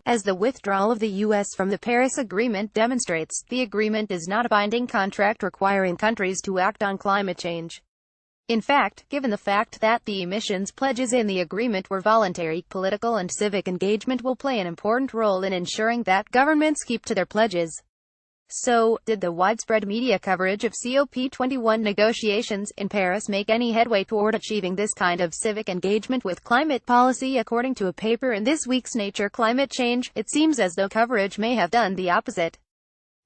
As the withdrawal of the U.S. from the Paris Agreement demonstrates, the agreement is not a binding contract requiring countries to act on climate change. In fact, given the fact that the emissions pledges in the agreement were voluntary, political and civic engagement will play an important role in ensuring that governments keep to their pledges. So, did the widespread media coverage of COP21 negotiations in Paris make any headway toward achieving this kind of civic engagement with climate policy? According to a paper in this week's Nature Climate Change, it seems as though coverage may have done the opposite.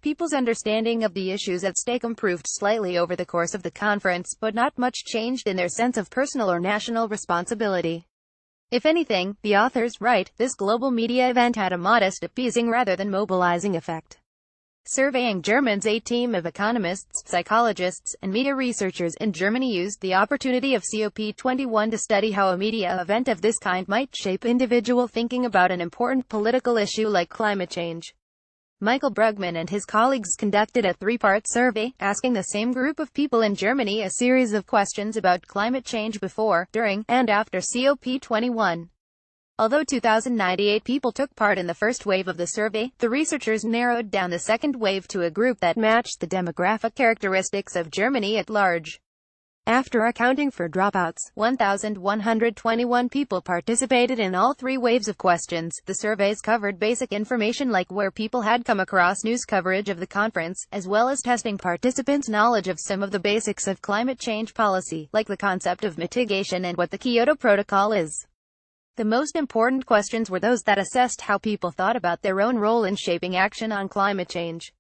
People's understanding of the issues at stake improved slightly over the course of the conference, but not much changed in their sense of personal or national responsibility. If anything, the authors write, this global media event had a modest appeasing rather than mobilizing effect. Surveying Germans, a team of economists, psychologists, and media researchers in Germany used the opportunity of COP21 to study how a media event of this kind might shape individual thinking about an important political issue like climate change. Michael Brugman and his colleagues conducted a three-part survey, asking the same group of people in Germany a series of questions about climate change before, during, and after COP21. Although 2,098 people took part in the first wave of the survey, the researchers narrowed down the second wave to a group that matched the demographic characteristics of Germany at large. After accounting for dropouts, 1,121 people participated in all three waves of questions. The surveys covered basic information like where people had come across news coverage of the conference, as well as testing participants' knowledge of some of the basics of climate change policy, like the concept of mitigation and what the Kyoto Protocol is. The most important questions were those that assessed how people thought about their own role in shaping action on climate change.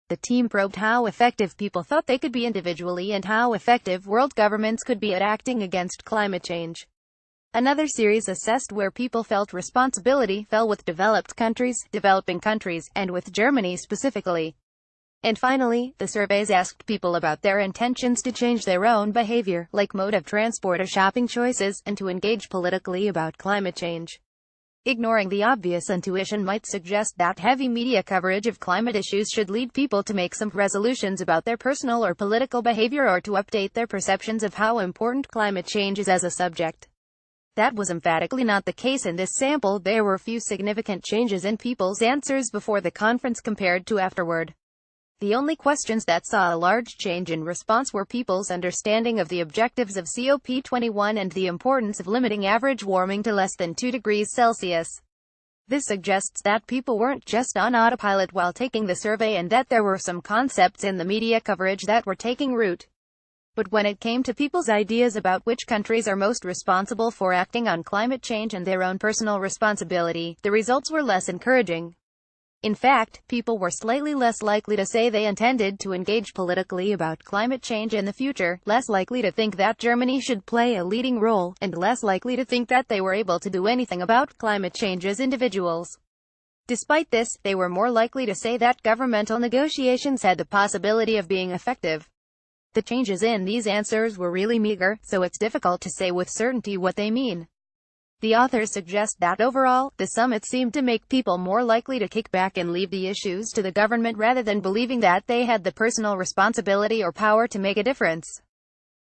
The team probed how effective people thought they could be individually and how effective world governments could be at acting against climate change. Another series assessed where people felt responsibility fell with developed countries, developing countries, and with Germany specifically. And finally, the surveys asked people about their intentions to change their own behavior, like mode of transport or shopping choices, and to engage politically about climate change. Ignoring the obvious intuition might suggest that heavy media coverage of climate issues should lead people to make some resolutions about their personal or political behavior or to update their perceptions of how important climate change is as a subject. That was emphatically not the case in this sample. There were few significant changes in people's answers before the conference compared to afterward. The only questions that saw a large change in response were people's understanding of the objectives of COP21 and the importance of limiting average warming to less than 2 degrees Celsius. This suggests that people weren't just on autopilot while taking the survey and that there were some concepts in the media coverage that were taking root. But when it came to people's ideas about which countries are most responsible for acting on climate change and their own personal responsibility, the results were less encouraging. In fact, people were slightly less likely to say they intended to engage politically about climate change in the future, less likely to think that Germany should play a leading role, and less likely to think that they were able to do anything about climate change as individuals. Despite this, they were more likely to say that governmental negotiations had the possibility of being effective. The changes in these answers were really meager, so it's difficult to say with certainty what they mean. The authors suggest that overall, the summit seemed to make people more likely to kick back and leave the issues to the government rather than believing that they had the personal responsibility or power to make a difference.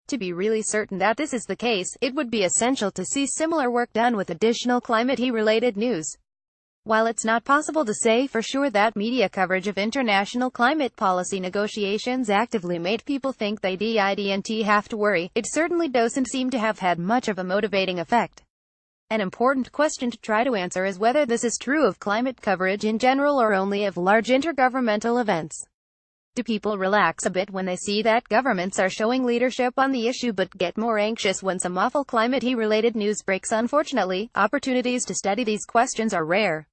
To be really certain that this is the case, it would be essential to see similar work done with additional climate-related news. While it's not possible to say for sure that media coverage of international climate policy negotiations actively made people think they didn't have to worry, it certainly doesn't seem to have had much of a motivating effect. An important question to try to answer is whether this is true of climate coverage in general or only of large intergovernmental events. Do people relax a bit when they see that governments are showing leadership on the issue but get more anxious when some awful climate-related news breaks? Unfortunately, opportunities to study these questions are rare.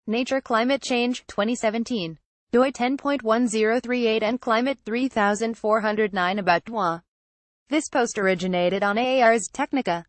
Nature Climate Change, 2017. doi 10.1038 and Climate 3409 about moi. This post originated on Ars Technica.